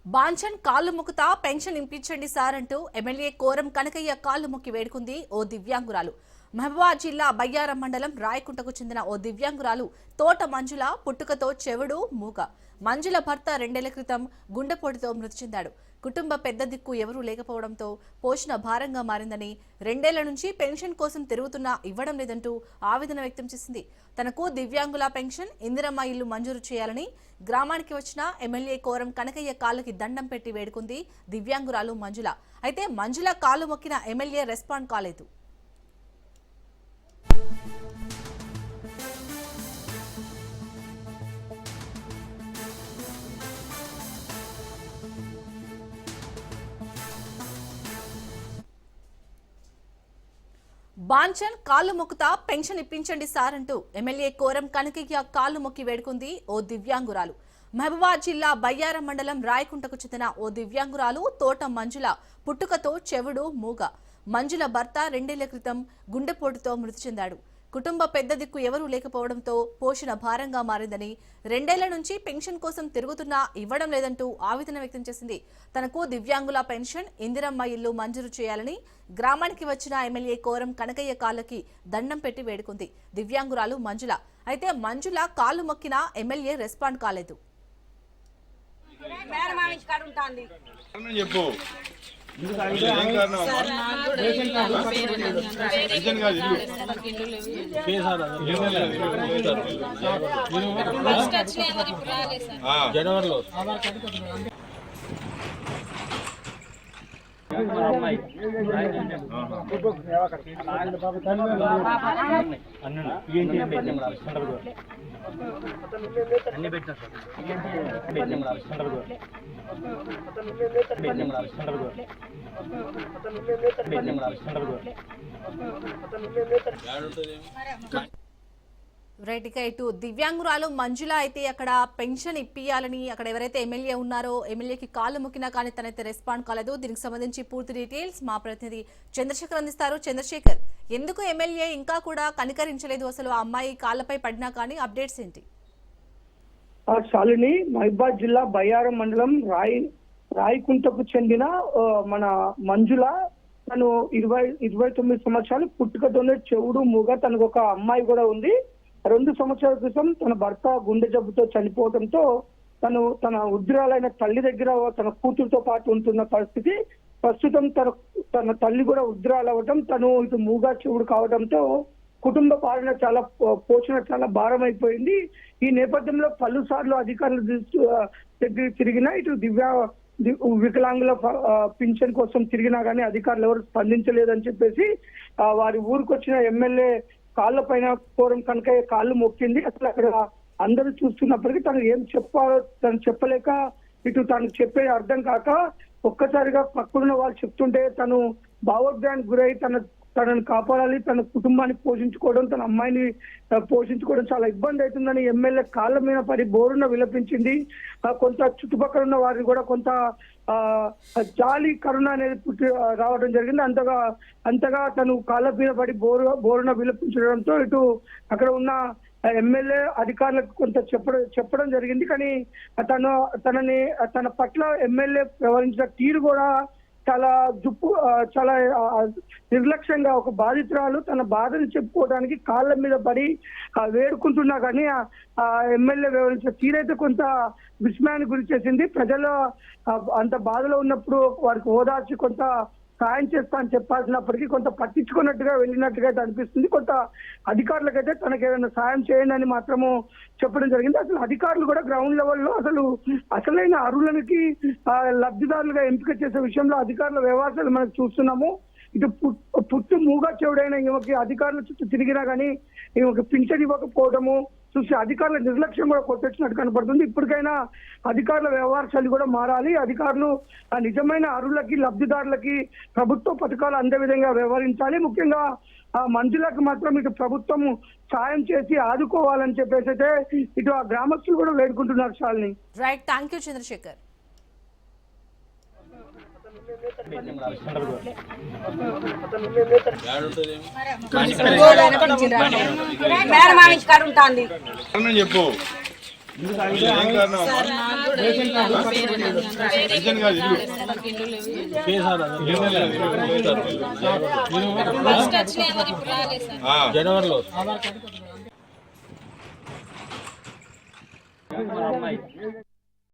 బాంఛన్ కాళ్ళు మొక్కుతా pension ఇంపించండి sir అంటూ ఎమ్మెల్యే కోరం కనకయ్య కాళ్ళు మొక్కి వేడుకుంది ఓ దివ్యాంగురాలు. మహబూబాబాద్ జిల్లా బయ్యారం మండలం రాయకుంటకు చెందిన ఓ దివ్యాంగురాలు తోట మంజుల పుట్టుకతో చెవుడు మూగ. మంజుల భర్త 2 ఏళ్ల క్రితం గుండెపోటుతో మృతి చెందాడు. కుటుంబ పెద్ద దిక్కు ఎవరూ లేకపోవడంతో పోషణ భారంగా మారిందని, 2 ఏళ్ల నుంచి పెన్షన్ కోసం తిరుగుతున్నా ఇవ్వడం లేదంటూ ఆవేదన వ్యక్తం చేసింది. తనకు దివ్యాంగుల పెన్షన్, ఇందిరమ్మ ఇల్లు మంజూరు చేయాలని గ్రామానికి వచ్చిన ఎమ్మెల్యే కోరం కనకయ్య కాళ్ళకి దండం పెట్టి వేడుకుంది దివ్యాంగురాలు మంజుల. అయితే మంజుల కాలు మొక్కిన ఎమ్మెల్యే రెస్పాండ్ కాలేదు. బాంఛన్ కాళ్ళు మొక్కుతా పెన్షన్ ఇప్పించండి సార్ అంటూ ఎమ్మెల్యే కోరం కనకయ్య కాళ్ళు మొక్కి వేడుకుంది ఓ దివ్యాంగురాలు. మహబూబాబాద్ జిల్లా బయ్యారం మండలం రాయకుంటకు చెందిన ఓ దివ్యాంగురాలు తోట మంజుల పుట్టుకతో చెవుడు మూగ. మంజుల భర్త 2 ఏళ్ల క్రితం గుండెపోటుతో మృతి చెందాడు. కుటుంబ పెద్ద దిక్కు ఎవరూ లేకపోవడంతో పోషణ భారంగా మారిందని, 2 ఏళ్ల నుంచి పెన్షన్ కోసం తిరుగుతున్నా ఇవ్వడం లేదంటూ ఆవేదన వ్యక్తం చేసింది. తనకు దివ్యాంగుల పెన్షన్, ఇందిరమ్మ ఇల్లు మంజూరు చేయాలని గ్రామానికి వచ్చిన ఎమ్మెల్యే కోరం కనకయ్య కాళ్ళకి దండం పెట్టి వేడుకుంది దివ్యాంగురాలు మంజుల. అయితే మంజుల కాళ్ళు మొక్కిన ఎమ్మెల్యే రెస్పాండ్ కాలేదు. జనవరిలో అన్ని పెట్టినా రైట్. ఇక ఇటు దివ్యాంగురాలు మంజుల అయితే అక్కడ పెన్షన్ ఇప్పియాలని అక్కడ ఎవరైతే ఎమ్మెల్యే ఉన్నారో ఎమ్మెల్యేకి కాళ్ళు మొక్కినా కానీ తనైతే రెస్పాండ్ కాలేదు. దీనికి సంబంధించి పూర్తి డీటెయిల్స్ మా ప్రతినిధి చంద్రశేఖర్ అందిస్తారు. చంద్రశేఖర్, ఎందుకు ఎమ్మెల్యే ఇంకా కూడా కనికరించలేదు? అసలు ఆ అమ్మాయి కాళ్ళపై పడినా కానీ అప్డేట్స్ ఏంటి? శాలిని, మహబూబాబాద్ జిల్లా బయ్యారం మండలం రాయకుంటకు చెందిన మన మంజుల, తను 29 సంవత్సరాలు, పుట్టుకతోనే చెవుడు మూగ. తనకు ఒక అమ్మాయి కూడా ఉంది. 2 సంవత్సరాల క్రితం తన భర్త గుండె జబ్బుతో చనిపోవడంతో తన వృద్ధురాలైన తల్లి దగ్గర తన కూతురుతో పాటు ఉంటున్న పరిస్థితి. ప్రస్తుతం తన తల్లి కూడా వృద్ధురాలవ్వటం, తను ఇటు మూగా చెవుడు కావడంతో కుటుంబ పాలన పోషణ చాలా భారం అయిపోయింది. ఈ నేపథ్యంలో పలుసార్లు అధికారుల దగ్గర తిరిగినా, ఇటు వికలాంగుల పింఛన్ కోసం తిరిగినా కానీ అధికారులు ఎవరు స్పందించలేదని చెప్పేసి వారి ఊరికి వచ్చిన ఎమ్మెల్యే కాళ్ళ పైన కోరం కనకయ్య కాళ్ళు మొక్కింది. అసలు అక్కడ అందరూ చూస్తున్నప్పటికీ తను ఏం చెప్పాలో తను చెప్పలేక, ఇటు తను చెప్పేది అర్థం కాక ఒక్కసారిగా పక్కనున్న వాళ్ళు చెప్తుంటే తను భావోద్వేగానికి గురై తనను కాపాడాలి, తన కుటుంబాన్ని పోషించుకోవడం, తన అమ్మాయిని పోషించుకోవడం చాలా ఇబ్బంది అవుతుందని ఎమ్మెల్యే కాళ్ళ మీద పడి బోరున విలపించింది. కొంత చుట్టుపక్కల ఉన్న వారిని కూడా కొంత జాలి, కరుణ అనేది రావడం జరిగింది. అంతగా తను కాళ్ళ మీద పడి బోరున విలపించడంతో ఇటు అక్కడ ఉన్న ఎమ్మెల్యే అధికారులకు కొంత చెప్పడం జరిగింది. కానీ తన పట్ల ఎమ్మెల్యే వ్యవహరించిన తీరు కూడా చాలా నిర్లక్ష్యంగా, ఒక బాధితురాలు తన బాధను చెప్పుకోవడానికి కాళ్ళ మీద పడి వేడుకుంటున్నా కానీ ఆ ఎమ్మెల్యే వ్యవహరించిన తీరైతే కొంత విస్మయానికి గురి చేసింది. ప్రజలు అంత బాధలో ఉన్నప్పుడు వారికి ఓదార్చి కొంత సాయం చేస్తా అని చెప్పాల్సినప్పటికీ కొంత పట్టించుకున్నట్టుగా వెళ్ళినట్టుగా అనిపిస్తుంది. కొంత అధికారులకైతే తనకు ఏదైనా సాయం చేయండి అని మాత్రము చెప్పడం జరిగింది. అసలు అధికారులు కూడా గ్రౌండ్ లెవెల్లో అసలైన అర్హులకి లబ్ధిదారులుగా ఎంపిక చేసే విషయంలో అధికారుల వ్యవహారాలు మనం చూస్తున్నాము. ఇటు పుట్టు మూగా చెవుడైన ఈమెకి అధికారుల చుట్టూ తిరిగినా కానీ ఈమెకి పింఛన్ ఇవ్వకపోవడము చూసి అధికారుల నిర్లక్ష్యం కూడా కొట్టొచ్చినట్టు కనపడుతుంది. ఇప్పటికైనా అధికారుల వ్యవహారాలు కూడా మారాలి. అధికారులు నిజమైన అర్హులకి, లబ్ధిదారులకి ప్రభుత్వ పథకాలు అందే విధంగా వ్యవహరించాలి. ముఖ్యంగా మంజులకు మాత్రం ఇటు ప్రభుత్వం సాయం చేసి ఆదుకోవాలని చెప్పేసి అయితే ఇటు ఆ గ్రామస్తులు కూడా వేడుకుంటున్నారు. Shalini, right. Thank you Chandrashekar. చెప్పు. 2 ఏళ్ల క్రితం గుండెపోటుతో మృతి చెందాడు. కుటుంబ పెద్ద దిక్కు ఎవరూ లేకపోవడంతో పోషణ భారంగా మారిందని, 2 ఏళ్ల నుంచి పెన్షన్ కోసం తిరుగుతున్నా ఇవ్వడం లేదంటూ ఆవేదన వ్యక్తం చేసింది. తనకు దివ్యాంగుల పెన్షన్, ఇందిరమ్మ ఇల్లు మంజూరు చేయాలని గ్రామానికి వచ్చిన ఎమ్మెల్యే కోరం కనకయ్య కాళ్ళకి దండం పెట్టి వేడుకుంది దివ్యాంగురాలు మంజుల. అయితే మంజుల కాళ్ళు మొక్కిన ఎమ్మెల్యే రెస్పాండ్ కాలేదు. ఏం కారణం రేషన్ కాదు జనవరిలో